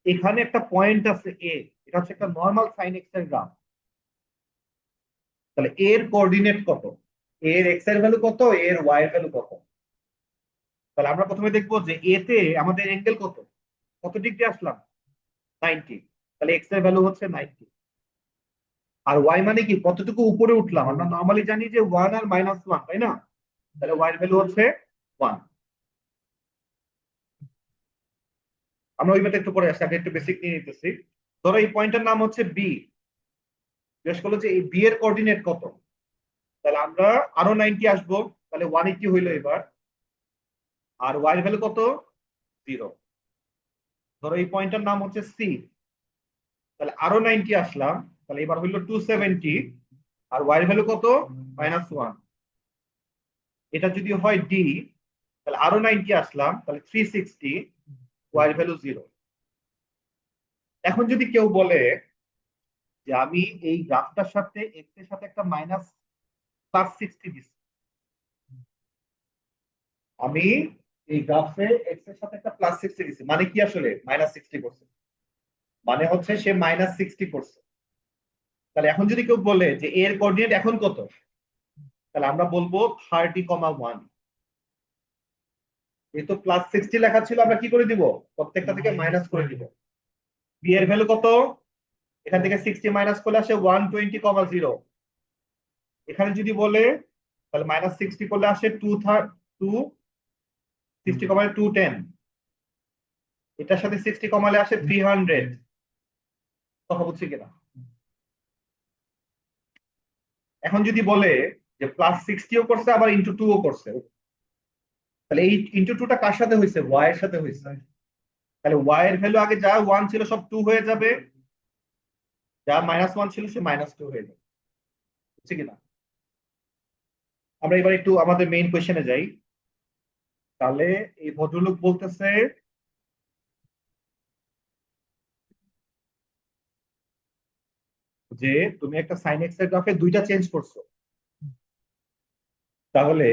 এখানে একটা পয়েন্ট আছে এ, এটা হচ্ছে একটা নর্মাল সাইন এক্স এর গ্রাফ, তাহলে এর কোঅর্ডিনেট কত, এর এক্স এর ভ্যালু কত, এর ওয়াই এর ভ্যালু কত। তাহলে আমরা প্রথমে দেখবো যে এ তে আমাদের অ্যাঙ্গেল কত, কত ডিগ্রি আসলাম, 90, তাহলে এক্স এর ভ্যালু হচ্ছে 90। আর ওয়াই মানে কি, কতটুকু উপরে উঠলাম, আমরা নর্মালি জানি যে 1 আর -1, তাই না? তাহলে ওয়াই এর ভ্যালু হচ্ছে 1। আমরা ওই ম্যাথে একটু পরে আসছি, আগে একটু বেসিক নিয়ে নিতেছি। ধরো এই পয়েন্টের নাম হচ্ছে বি, জিজ্ঞেস করলো যে এই বি এর কোঅর্ডিনেট কত, তাহলে আমরা আরো 90 আসবো, তাহলে 180 হইলো এবার। আর ওয়াই এর ভ্যালু কত, 0। ধরো এই পয়েন্টের নাম হচ্ছে সি, তাহলে আরো 90 আসলাম, তাহলে এবার হইলো 270, আর ওয়াই এর ভ্যালু কত, -1। এটা যদি হয় ডি, তাহলে আরো 90 আসলাম, তাহলে 360, ওয়াই এর ভ্যালু 0। এখন যদি কেউ বলে যে আমি এই গ্রাফটার সাথে এক্স এর সাথে একটা +60 দিচ্ছি, আমি এই গ্রাফে এক্স এর সাথে একটা +60 দিচ্ছি, মানে কি আসলে -60 করছে, মানে হচ্ছে সে -60 করছে। তাহলে এখন যদি কেউ বলে যে এর কোঅর্ডিনেট এখন কত, তাহলে আমরা বলবো 30,1। যেহেতু +60 লেখা ছিল, আমরা কি করে দিব, প্রত্যেকটা থেকে মাইনাস করে দিব। বি এর ভ্যালু কত, এখান থেকে 60 মাইনাস করলে আসে 120,0। এখানে যদি বলে, তাহলে -60 করলে আসে 260,210। এটার সাথে 60 কমালে আসে 300। কথা বুঝছি কিনা? এখন যদি বলে যে +60ও করছে, আবার ×2ও করছে, তাহলে এই ×2টা কার সাথে হয়েছে, ওয়াই এর সাথে হয়েছে। তাহলে ওয়াই এর ভ্যালু আগে যা 1 ছিল সব 2 হয়ে যাবে, যা -1 ছিল সে -2 হয়ে যাবে। বুঝছি কিনা? আমরা এবার একটু আমাদের মেইন কোয়েশ্চেনে যাই। তাহলে এই ভদ্রলোক বলতেছে যে তুমি একটা সাইন এক্স এর গ্রাফে দুইটা চেঞ্জ করছো, তাহলে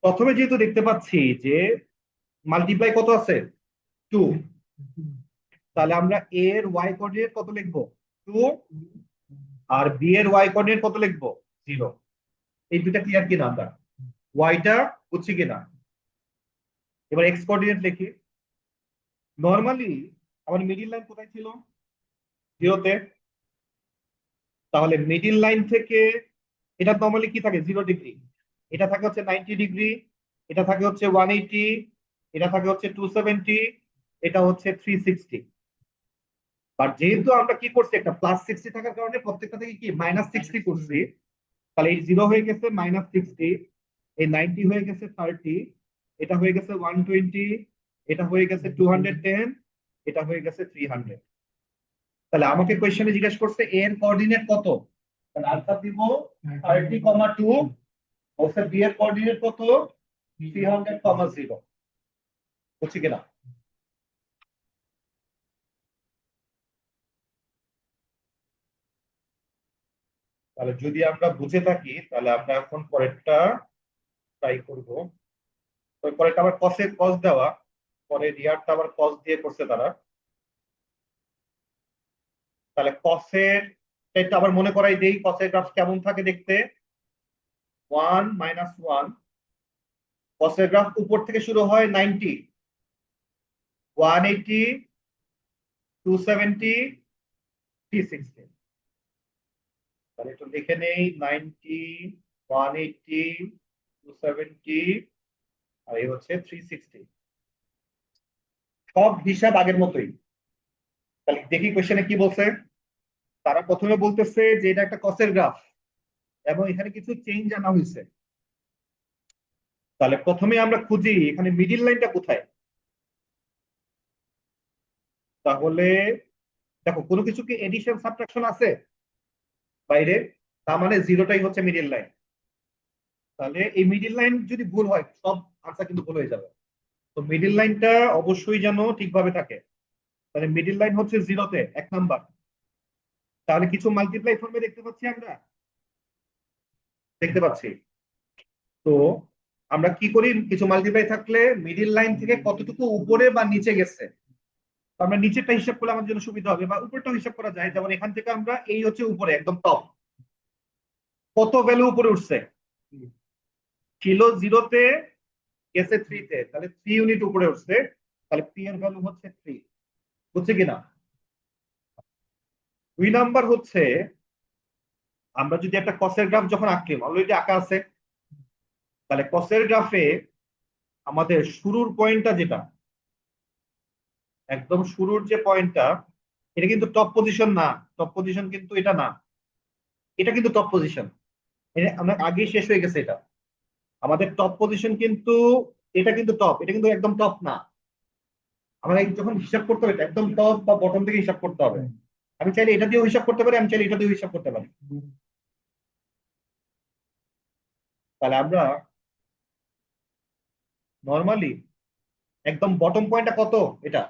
প্রথমে যেহেতু দেখতে পাচ্ছি যে মাল্টিপ্লাই কত আছে, 2, তাহলে আমরা এ এর ওয়াই কোঅর্ডিনেট কত লিখবো, 2, আর বি এর ওয়াই কোঅর্ডিনেট কত লিখবো, 0। এই দুইটা ক্লিয়ার কিনা, আমরা ওয়াইটা বুঝছি কিনা। এবার এক্স কোঅর্ডিনেট লিখি। নর্মালি আমার মিডিল লাইন কোথায় ছিল, 0 তে। তাহলে মিডিল লাইন থেকে এটা নর্মালি কি থাকে, 0 ডিগ্রি, এটা থাকে হচ্ছে 90 ডিগ্রি, এটা থাকে হচ্ছে 180, এটা থাকে হচ্ছে 270, এটা হচ্ছে 360। বাট যেহেতু আমরা কি করছি, একটা +60 থাকার কারণে প্রত্যেকটা থেকে কি -60 করছি, তাহলে এই 0 হয়ে গেছে -60, এই 90 হয়ে গেছে 30, এটা হয়ে গেছে 120, এটা হয়ে গেছে 210, এটা হয়ে গেছে 300। তাহলে আমাকে কোয়েশ্চেনে জিজ্ঞেস করছে এর কোঅর্ডিনেট কত, তাহলে আনসার দিব 30,2। বলছে বি এর কোঅর্ডিনেট কত, 300,0। বুঝছি কিনা? তাহলে যদি আমরা বুঝে থাকি, তাহলে আমরা এখন পরেরটা ট্রাই করব। ওই পরেরটা আবার কসে কস দেওয়া, পরে রিয়ারটা আবার কস দিয়ে করছে তারা। তাহলে কসের এটা আবার মনে করাই দেই, কসের গ্রাফ কেমন থাকে দেখতে, 1 -1। কসের গ্রাফ উপর থেকে শুরু হয় 90, 180, 270, 360। তাহলে একটু লিখে নেই, 90, 180, 270, আর এই হচ্ছে 360। সব হিসাব আগের মতোই। তাহলে দেখি কোশ্চেনে কি বলছে। তারা প্রথমে বলতেছে যে এটা একটা কসের গ্রাফ এবং এখানে কিছু চেঞ্জ আনা হয়েছে। তাহলে প্রথমে আমরা খুঁজি এখানে মিডিল লাইনটা কোথায়। তাহলে দেখো কোনো কিছু কি এডিশন সাবট্রাকশন আছে বাইরে, তার মানে 0টাই হচ্ছে মিডিল লাইন। তাহলে এই মিডিল লাইন যদি ভুল হয় সব আনসার কিন্তু ভুল হয়ে যাবে। তো মিডিল লাইনটা অবশ্যই যেন ঠিকভাবে থাকে। তাহলে মিডিল লাইন হচ্ছে জিরোতে 1 নাম্বার। তাহলে কিছু মাল্টিপ্লাই ফর্মে দেখতে পাচ্ছি আমরা, দেখতে পাচ্ছি। তো আমরা কি করি, কিছু মাল্টিপ্লাই থাকলে মিডিল লাইন থেকে কতটুকু উপরে বা নিচে গেছে, তো আমরা নিচেরটা হিসাব করলে আমাদের জন্য সুবিধা হবে, বা উপরটাও হিসাব করা যায়। যেমন এখান থেকে আমরা এই হচ্ছে উপরে একদম টপ, কত ভ্যালু উপরে উঠছে, ছিল জিরোতে, গেছে থ্রিতে, তাহলে 3 ইউনিট উপরে উঠছে, তাহলে পি এর ভ্যালু হচ্ছে 3। বুঝছে কিনা? 2 নাম্বার হচ্ছে আমরা যদি একটা কসের গ্রাফ যখন আঁকলাম, অলরেডি আঁকা আছে, তাহলে কসের গ্রাফে আমাদের শুরুর পয়েন্টটা যেটা, একদম শুরুর যে পয়েন্টটা, এটা কিন্তু টপ পজিশন না। টপ পজিশন কিন্তু এটা না, এটা কিন্তু টপ পজিশন। আমরা আগে শেষ হয়ে গেছে এটা। আমাদের টপ পজিশন কিন্তু, এটা কিন্তু টপ, এটা কিন্তু একদম টপ না। আমরা যখন হিসাব করতে হবে, এটা একদম টপ বা বটম থেকে হিসাব করতে হবে। আমি চাইলে এটা দিয়েও হিসাব করতে পারি, আমি চাইলে এটা দিয়েও হিসাব করতে পারি। তাহলে আমরা নর্মালি একদম বটম পয়েন্টটা কত, এটা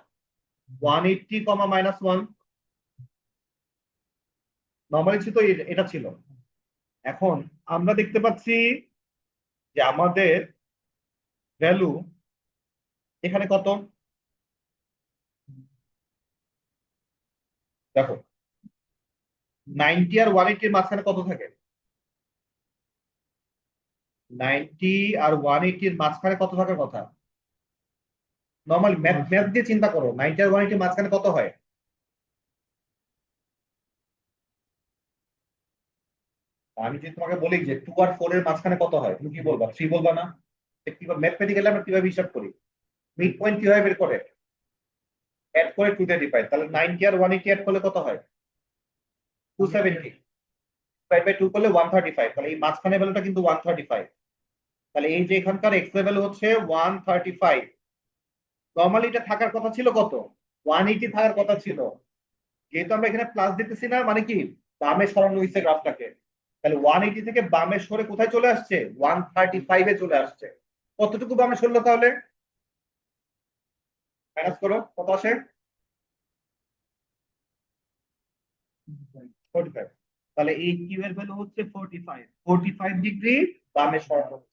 180, -1। নর্মালি ছিল তো, এটা ছিল। এখন আমরা দেখতে পাচ্ছি যে আমাদের ভ্যালু এখানে কত, দেখো 90 আর 180 মাঝখানে কত থাকে, 90 আর 180 মাঝখানে কত থাকার কথা। নর্মাল ম্যাথ ম্যাথ দিয়ে চিন্তা করো, 90 আর 180 মাঝখানে কত হয়। আমি যদি তোমাকে বলি যে 2 আর 4 এর মাঝখানে কত হয়, তুমি কি বলবা, 3 বলবা না? কিভাবে ম্যাথমেটিক্যালি আমরা কিভাবে হিসাব করি, মিড পয়েন্ট কিভাবে বের করে, অ্যাড করে 2 তে ডিভাইড। তাহলে 90 আর 180 অ্যাড করলে কত হয়, 270। 5/2 করলে 135, তাহলে এই মাঝখানে ভ্যালুটা কিন্তু 135। তাহলে এই যে এখানকার এক্স এর ভ্যালু হচ্ছে 135। নর্মালি এটা থাকার কথা ছিল কত, 180 থাকার কথা ছিল। যেহেতু আমরা এখানে প্লাস দিতেছি না, মানে কি বামে সরানো হয়েছে গ্রাফটাকে, তাহলে 180 থেকে বামে সরে কোথায় চলে আসছে, 135 এ চলে আসছে। কতটুকু বামে সরলো তাহলে, মাইনাস করো কত আসে, 45। তাহলে এই কিউ এর ভ্যালু হচ্ছে 45 ডিগ্রি বামে সরানো হয়েছে।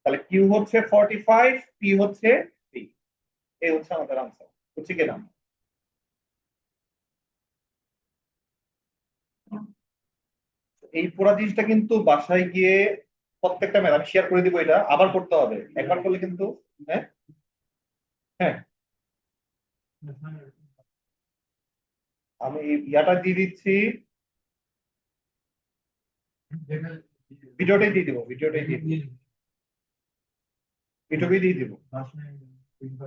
তাহলে কিউ হচ্ছে 45, পি হচ্ছে 3। এই হচ্ছে আমাদের আনসার। বুঝছি কিনা? এই পুরো জিনিসটা কিন্তু বাসায় গিয়ে প্রত্যেকটা ম্যাথ আমি শেয়ার করে দিব, এটা আবার করতে হবে, একবার করলে কিন্তু, হ্যাঁ হ্যাঁ, আমি এই ইয়াটা দিয়ে দিচ্ছি, ভিডিওটাই দিয়ে দিব, ভিডিওটাই দিয়ে দিব, ভিডিওটাই দিয়ে দিব।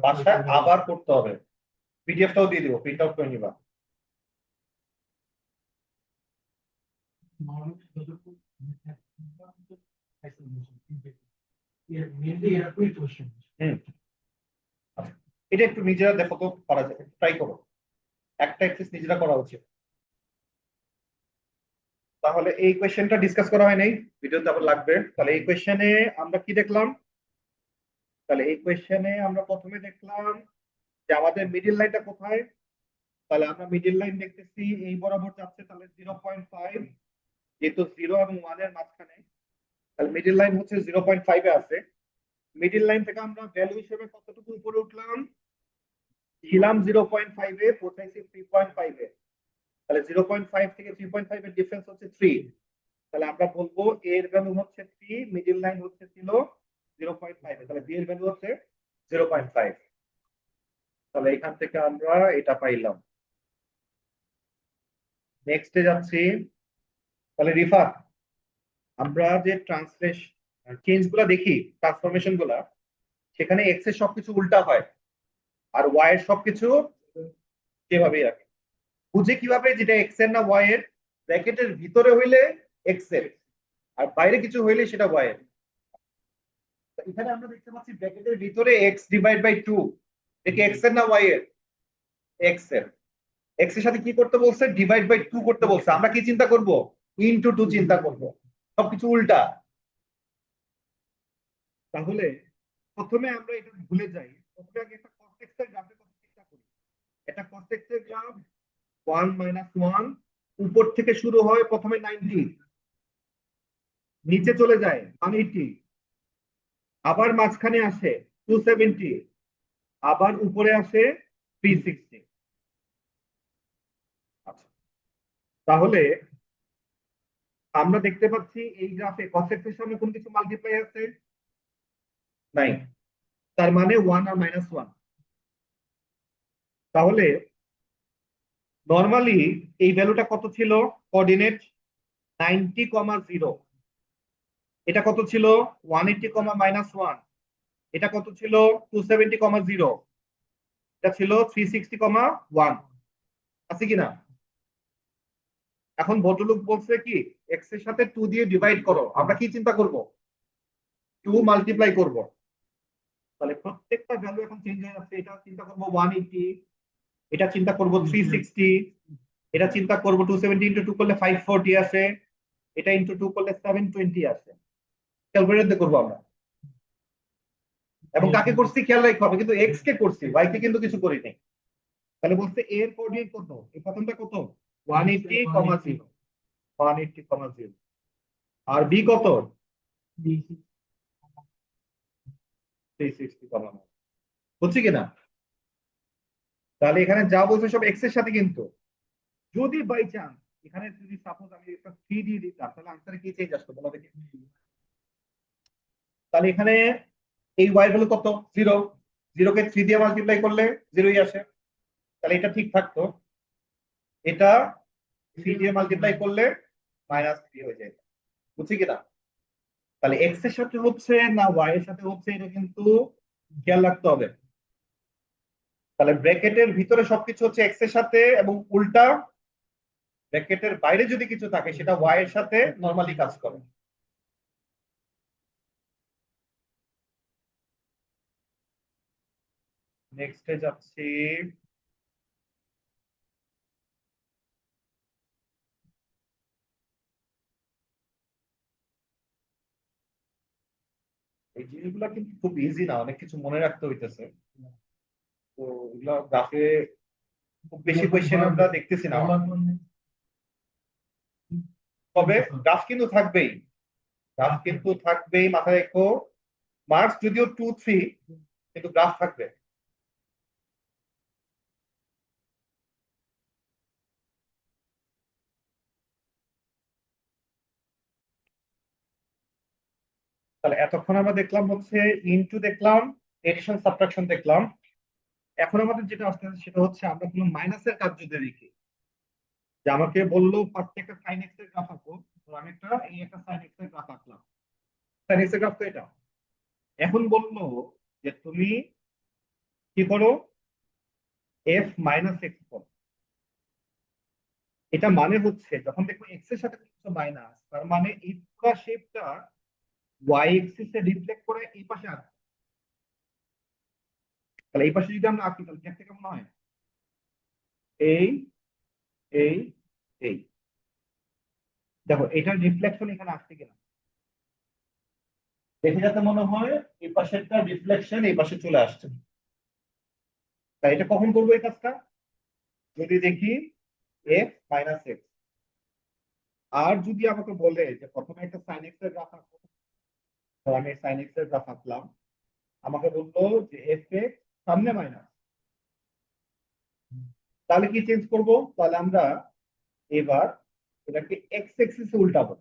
বাসায় আবার করতে হবে, পিডিএফটাও দিয়ে দিব, প্রিন্ট আউট করে নিবা। হুম, আচ্ছা। এটা একটু নিজেরা দেখো তো, করা যায়, ট্রাই করো, একটা এক্সারসাইজ নিজেরা করা উচিত। তাহলে এই কোয়েশ্চেনটা ডিসকাস করা হয় নাই, ভিডিওতে আবার লাগবে। তাহলে এই কোয়েশ্চেনে আমরা কি দেখলাম, তাহলে এই কোয়েশ্চেনে আমরা প্রথমে দেখলাম যে আমাদের মিডিল লাইনটা কোথায়। তাহলে আমরা মিডিল লাইন দেখতেছি এই বরাবর যাচ্ছে, তাহলে 0.5, যেহেতু 0 এবং 1 এর মাঝখানে, তাহলে মিডিল লাইন হচ্ছে 0.5 এ আছে। মিডিল লাইন থেকে আমরা ভ্যালু হিসেবে কতটুকু উপরে উঠলাম, ছিলাম 0.5 এ, পৌঁছাইছি 3.5 এ। তাহলে 0.5 থেকে 3.5 এর ডিফারেন্স হচ্ছে 3। তাহলে আমরা বলবো এ এর ভ্যালু হচ্ছে 3, মিডিল লাইন হচ্ছে ছিল 0.5 এ, তাহলে বি এর ভ্যালু হচ্ছে 0.5। তাহলে এখান থেকে আমরা এটা পাইলাম। নেক্সটে যাচ্ছি। তাহলে রিফা, আমরা যে ট্রান্সলেশন চেঞ্জ গুলা দেখি, ট্রান্সফরমেশন গুলা, সেখানে এক্স এর সবকিছু উল্টা হয় আর ওয়াই এর সবকিছু যেভাবেই রাখে। বুঝে কিভাবে, যেটা এক্স এর না ওয়াই এর, ব্র্যাকেটের ভিতরে হইলে এক্স এর, আর বাইরে কিছু হইলে সেটা ওয়াই এর। এখানে আমরা দেখতে পাচ্ছি ব্র্যাকেটের ভিতরে এক্স ডিভাইড বাই 2, এটা এক্স এর না ওয়াই এর, এক্স এর। এক্স এর সাথে কি করতে বলছে, ডিভাইড বাই 2 করতে বলছে। আমরা কি চিন্তা করব, ইনটু 2 চিন্তা করব, সবকিছু উল্টা। তাহলে প্রথমে আমরা এটা ভুলে যাই, প্রথমে আগে একটা cos x এর গ্রাফের কথা চিন্তা করি। এটা cos x এর গ্রাফ 1 - 1, উপর থেকে শুরু হয় প্রথমে 90, নিচে চলে যায় 180, আবার মাঝখানে আসে 270, আবার উপরে আসে 360। আচ্ছা, তাহলে আমরা দেখতে পাচ্ছি এই গ্রাফে cos x এর সামনে কোন কিছু মাল্টিপ্লাই আছে? নাই। তার মানে 1 আর -1। তাহলে নর্মালি এই ভ্যালুটা কত ছিল? কোঅর্ডিনেট 90, 0। এটা কত ছিল? 180, -1। এটা কত ছিল? 270, 0। এটা ছিল 360, 1। আছে কিনা? এখন ভদ্রলোক বলছে কি এক্স এর সাথে 2 দিয়ে ডিভাইড করো, আমরা কি চিন্তা করব? 2 মাল্টিপ্লাই করব। তাহলে প্রত্যেকটা ভ্যালু এখন চেঞ্জ হয়ে যাচ্ছে। এটা চিন্তা করব 180, এটা চিন্তা করব 360, এটা চিন্তা করব 270 ইনটু 2 করলে 540 আসে, এটা ইনটু 2 করলে 720 আসে। ক্যালকুলেটর দিয়ে করবো আমরা। এবং কাকে করছি খেয়াল রাখতে হবে, কিন্তু এক্স কে করছি, ওয়াই কে কিন্তু কিছু করিনি। তাহলে বলছে এ এর কোঅর্ডিনেট কত? এই প্রথমটা কত? 180, 0। 180, 0। আর বি কত? 360, 9। বুঝছি কিনা? তাহলে এখানে যা বলছে সব এক্স এর সাথে, কিন্তু যদি বাই চান্স এখানে যদি সাপোজ আমি একটা 3 দিয়ে দিতাম, তাহলে আনসারে কি চেঞ্জ আসতো বলো দেখি। তাহলে এখানে এই ওয়াই ভ্যালু কত? 0। 0 কে 3 দিয়ে মাল্টিপ্লাই করলে 0ই আসে। তাহলে এটা ঠিক থাকতো। এটা 3 দিয়ে মাল্টিপ্লাই করলে -3 হয়ে যায়। বুঝছি কিনা? তাহলে এক্স এর সাথে হচ্ছে না ওয়াই এর সাথে হচ্ছে, এটা কিন্তু খেয়াল রাখতে হবে। তাহলে ব্র্যাকেটের ভিতরে সবকিছু হচ্ছে এক্স এর সাথে, এবং উল্টা ব্র্যাকেটের বাইরে যদি কিছু থাকে সেটা ওয়াই এর সাথে নরমালি কাজ করে। নেক্সটে যাচ্ছি। এই জিনিসগুলো কিন্তু খুব ইজি না, অনেক কিছু মনে রাখতে হইতেছে। তো এগুলো গ্রাফে খুব বেশি কোয়েশ্চেন আমরা দেখতেছি না। তবে গ্রাফ কিন্তু থাকবেই, গ্রাফ কিন্তু থাকবেই, মাথায় রেখো। মার্কস যদিও 2, 3, কিন্তু গ্রাফ থাকবে। তাহলে এতক্ষণ আমরা দেখলাম হচ্ছে ইনটু দেখলাম, এডিশন সাবট্রাকশন দেখলাম। এখন আমাদের যেটা আসতে আছে সেটা হচ্ছে আমরা কোনো মাইনাসের কাজ যদি দেখি, যে আমাকে বললো প্রত্যেকটা সাইন এক্স এর গ্রাফ আঁকো, তো আমি একটা সাইন এক্স এর গ্রাফ আঁকলাম। সাইন এক্স এর গ্রাফ তো এটা। এখন বললো যে তুমি কি করো, f - x করো। এটা মানে হচ্ছে যখন দেখবো এক্স এর সাথে কিছু মাইনাস, তার মানে এই পুরো শেপটা ওয়াই এক্সিস এ রিফ্লেক্ট করে এই পাশে আসবে। তাহলে এই পাশে যদি আমরা আঁকি তাহলে দেখতে কেমন হয়? এই এই এই দেখো এটার রিফ্লেকশন এখানে আসছে কিনা, দেখে যাতে মনে হয় এই পাশেরটা রিফ্লেকশন এই পাশে চলে আসছে। তাই এটা কখন করবো এই কাজটা? যদি দেখি f - x। আর যদি আমাকে বলে যে প্রথমে একটা সাইন এক্স এর গ্রাফ আঁকো, তো আমি সাইন এক্স এর গ্রাফ আঁকলাম। আমাকে বললো যে f(x) সামনে মাইনাস, তাহলে কি চেঞ্জ করব? তাহলে আমরা এবার এটাকে এক্স এক্সিসে উল্টাবো।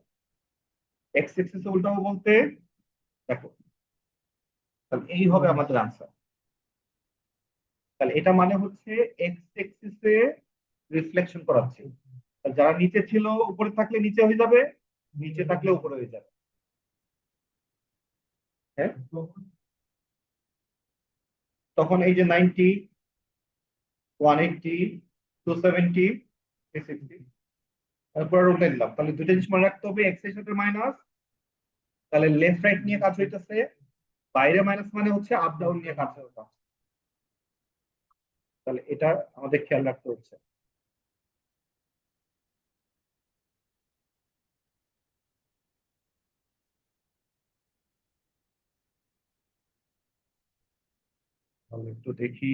এক্স এক্সিসে উল্টাবো বলতে দেখো, তাহলে এই হবে আমাদের আনসার। তাহলে এটা মানে হচ্ছে এক্স এক্সিসে রিফ্লেকশন করাচ্ছে। যারা নিচে ছিল উপরে থাকলে নিচে হয়ে যাবে, নিচে থাকলে উপরে হয়ে যাবে। হ্যাঁ, তখন এই যে 90, 180, 270, 360, তারপর উল্টে দিলাম। তাহলে দুটো জিনিস মনে রাখতে হবে, এক্স এর সাথে মাইনাস, তাহলে লেফট রাইট নিয়ে কাজ হইতেছে। বাইরে মাইনাস মানে হচ্ছে আপ ডাউন নিয়ে কাজ হইতেছে। তাহলে এটা আমাদের খেয়াল রাখতে হচ্ছে। তাহলে একটু দেখি।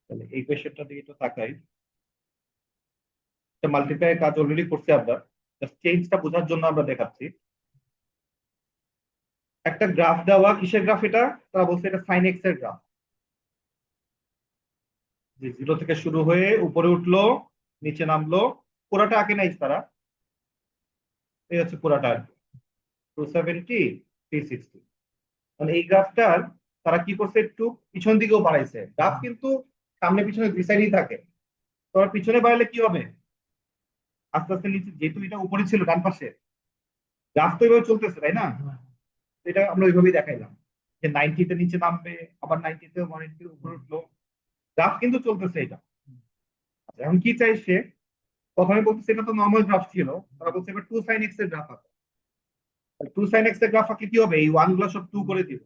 তাহলে এই কোয়েশ্চেনটা দিকে একটু তাকাই। মাল্টিপ্লাই কাজ অলরেডি করছি আমরা, জাস্ট চেঞ্জটা বোঝার জন্য আমরা দেখাচ্ছি। একটা গ্রাফ দেওয়া, কিসের গ্রাফ এটা? তারা বলছে এটা সাইন এক্স এর গ্রাফ। যে 0 থেকে শুরু হয়ে উপরে উঠলো, নিচে নামলো, পুরাটা আঁকে নাই তারা। এই হচ্ছে পুরাটা, 270, 360। মানে এই গ্রাফটার তারা কি করছে, একটু পিছন দিকেও বাড়াইছে। গ্রাফ কিন্তু সামনে পিছনে দুই সাইডই থাকে। তোমার পিছনে বাড়ালে কি হবে? আস্তে আস্তে নিচে, যেহেতু এটা উপরে ছিল ডান পাশে, গ্রাফ তো এভাবে চলতেছে তাই না? তো এটা আমরা ওইভাবেই দেখাইলাম যে 90-তে নিচে নামবে, আবার 90-তে 180 উপরে উঠলো। গ্রাফ কিন্তু চলতেছে এটা। আচ্ছা, এখন কি চাই সে? প্রথমে বলতেছে এটা তো নর্মাল গ্রাফ ছিল, তারা বলছে এবার 2 sin x এর গ্রাফ আছে। 2 sin x এর গ্রাফ আঁকলে কি হবে? এই ওয়ান গুলো সব 2 করে দিব,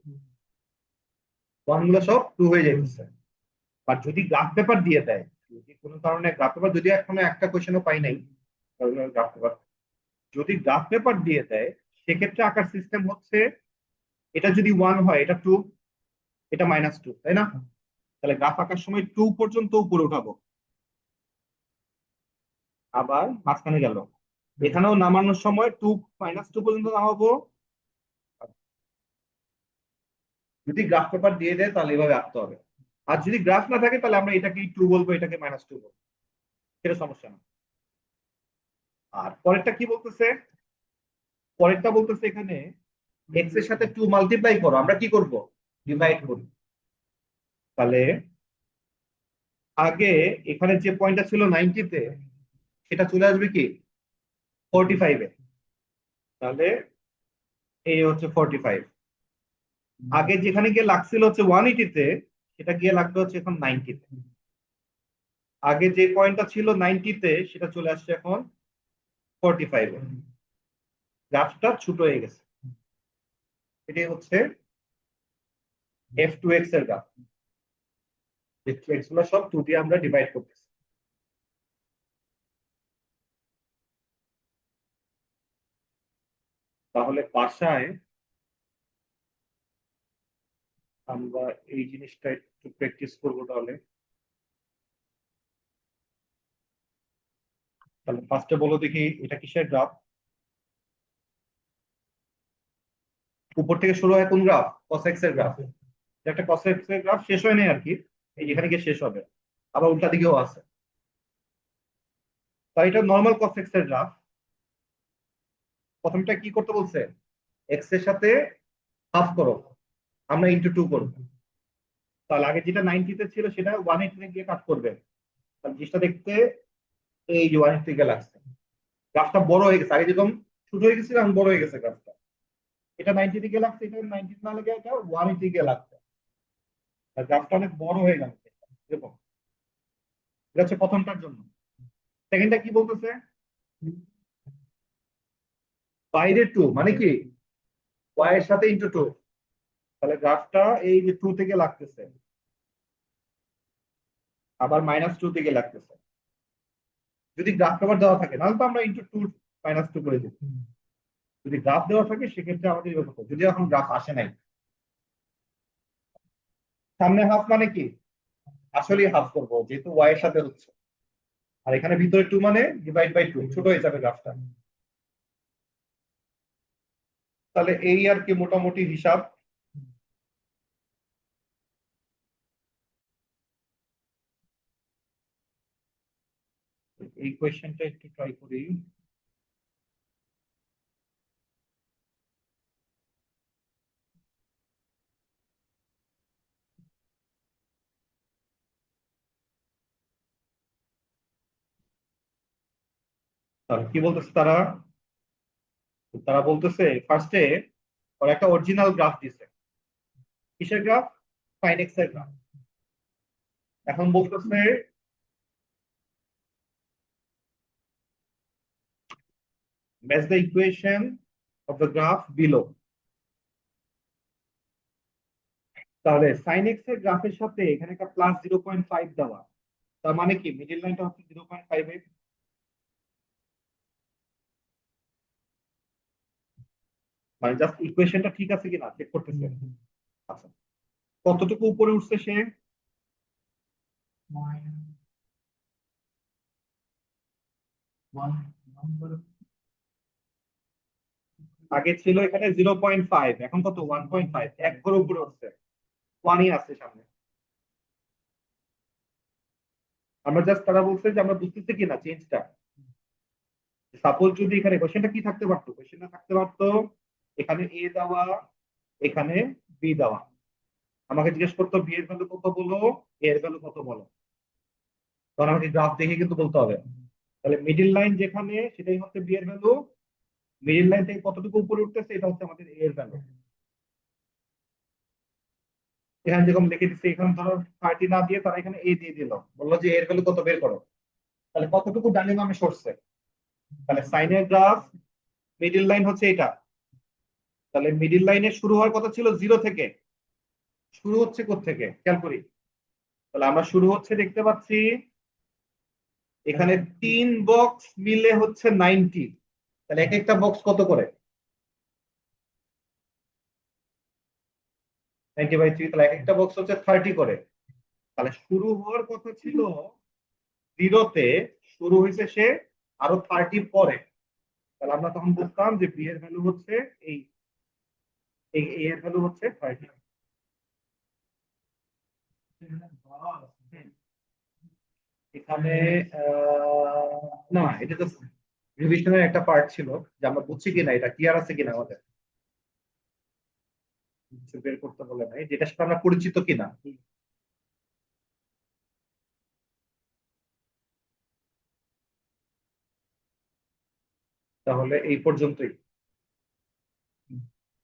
ওয়ান গুলো সব 2 হয়ে যাইতেছে। আর যদি গ্রাফ পেপার দিয়ে দেয়, যদি কোনো কারণে গ্রাফ পেপার, যদি এখনো একটা কোয়েশ্চেনও পাই নাই গ্রাফ পেপার, যদি গ্রাফ পেপার দিয়ে দেয়, সেক্ষেত্রে আঁকার সিস্টেম হচ্ছে, এটা যদি 1 হয় এটা 2, এটা -2, তাই না? তাহলে গ্রাফ আঁকার সময় 2 পর্যন্ত উপরে উঠাবো, আবার মাঝখানে গেল, এখানেও নামানোর সময় 2 -2 পর্যন্ত নামাবো। যদি গ্রাফ পেপার দিয়ে দেয় তাহলে এভাবে আঁকতে হবে। আর যদি গ্রাফ না থাকে তাহলে আমরা এটাকে 2 বলবো, এটাকে -2 বলবো, সেটা সমস্যা না। আর পরেরটা কি বলতেছে? পরেরটা বলতেছে এখানে এক্স এর সাথে 2 মাল্টিপ্লাই করো। আমরা কি করব? ডিভাইড করি। তাহলে আগে এখানে যে পয়েন্টটা ছিল 90-তে, সেটা চলে আসবে কি 45-এ। তাহলে এই হচ্ছে 45। আগে যেখানে গিয়ে লাগছিল হচ্ছে 180-তে, সেটা গিয়ে লাগবে হচ্ছে এখন 90-তে। আগে যে পয়েন্টটা ছিল 90-তে, সেটা চলে আসছে এখন 45-এ। গ্রাফটা ছোট হয়ে গেছে। এটাই হচ্ছে f2x এর গ্রাফ। এক্স গুলো সব 2 দিয়ে আমরা ডিভাইড করতেছি। তাহলে বাসায় আমরা এই জিনিসটা একটু প্র্যাকটিস করবো তাহলে। তাহলে ফার্স্টে বলো দেখি এটা কিসের গ্রাফ? উপর থেকে শুরু হয় কোন গ্রাফ? cos x এর গ্রাফ। এটা একটা cos x এর গ্রাফ, শেষ হয় নাই আর কি, এই যেখানে গিয়ে শেষ হবে। আবার উল্টা দিকেও আছে। তাই এটা নর্মাল cos x এর গ্রাফ। প্রথমটা কি করতে বলছে? x এর সাথে হাফ করো, আমরা ইন্টু 2 করবো। তাহলে আগে যেটা 90-তে ছিল সেটা 180-তে গিয়ে কাট করবে। তাহলে জিনিসটা দেখতে এই যে 180 গিয়ে লাগছে। গ্রাফটা বড় হয়ে গেছে, আগে যেরকম ছোট হয়ে গেছিল এখন বড় হয়ে গেছে গ্রাফটা। এটা 90 দিকে লাগছে, এটা 90 না লেগে এটা 180 দিকে লাগছে। আর গ্রাফটা অনেক বড় হয়ে গেছে এরকম। এটা হচ্ছে প্রথমটার জন্য। সেকেন্ডটা কি বলতেছে? বাইরে 2 মানে কি y এর সাথে ইন্টু 2। তাহলে গ্রাফটা এই যে 2 থেকে লাগতেছে, আবার -2 থেকে লাগতেছে। যদি গ্রাফ পেপার দেওয়া থাকে, নাহলে তো আমরা ইন্টু 2 -2 করে দিই। যদি গ্রাফ দেওয়া থাকে সেক্ষেত্রে আমাদের এরকম হতো। যদি এখন গ্রাফ আসে নাই, সামনে হাফ মানে কি আসলে হাফ করবো যেহেতু y এর সাথে হচ্ছে। আর এখানে ভিতরে 2 মানে ডিভাইড বাই 2, ছোট হয়ে যাবে গ্রাফটা। তাহলে এই আর কি মোটামুটি হিসাব। এই কোয়েশ্চেনটা একটু ট্রাই করি। তাহলে কি বলতেছে তারা? তারা বলতেছে ফার্স্টে ওরা একটা অরিজিনাল গ্রাফ দিছে। কিসের গ্রাফ? সাইন এক্স এর গ্রাফ। এখন বলতেছে match the equation of the graph below. তাহলে সাইন এক্স এর গ্রাফের সাথে এখানে একটা +0.5 দেওয়া, তার মানে কি মিডল লাইনটা হচ্ছে 0.58। মানে জাস্ট ইকুয়েশনটা ঠিক আছে কিনা চেক করতেছে। আচ্ছা, কতটুকু উপরে উঠছে সে? আগে ছিল এখানে 0.5, এখন কত? 1.5, এক ঘর উপরে উঠছে, ওয়ানই আছে সামনে। আমরা জাস্ট তারা বলছে যে আমরা বুঝতেছি কিনা চেঞ্জটা। সাপোজ যদি এখানে কোশ্চেনটা কি থাকতে পারতো, কোশ্চেনটা থাকতে পারতো এখানে এ দেওয়া, এখানে বি দেওয়া, আমাকে জিজ্ঞেস করতো বি এর ভ্যালু কত বলো, এ এর ভ্যালু কত বলো, তখন আমাকে গ্রাফ দেখে কিন্তু বলতে হবে। তাহলে মিডিল লাইন যেখানে সেটাই হচ্ছে বি এর ভ্যালু, মিডিল লাইন থেকে কতটুকু উপরে উঠতেছে এটা হচ্ছে আমাদের এ এর ভ্যালু। এখানে যেরকম লিখে দিচ্ছে, এখানে ধরো 30 না দিয়ে তারা এখানে এ দিয়ে দিল, বললো যে এর ভ্যালু কত বের করো। তাহলে কতটুকু ডানে বামে সরছে? তাহলে সাইনের গ্রাফ, মিডিল লাইন হচ্ছে এটা, তাহলে মিডিল লাইনে শুরু হওয়ার কথা ছিল 0 থেকে, শুরু হচ্ছে থেকে খেয়াল করি। তাহলে আমরা শুরু হচ্ছে দেখতে পাচ্ছি এখানে 3 বক্স মিলে হচ্ছে 90, তাহলে এক একটা বক্স কত করে? 90/3, তাহলে এক একটা বক্স হচ্ছে 30 করে। তাহলে শুরু হওয়ার কথা ছিল 0-তে, শুরু হয়েছে সে আরো 30 পরে। তাহলে আমরা তখন বলতাম যে বি এর ভ্যালু হচ্ছে এই, এই এ এর ভ্যালু হচ্ছে 30। এখানে না, এটা তো রিভিশনের একটা পার্ট ছিল, যে আমরা বুঝছি কিনা, এটা ক্লিয়ার আছে কিনা আমাদের, কিছু বের করতে বলে নাই, যেটার সাথে আমরা পরিচিত কিনা। তাহলে এই পর্যন্তই।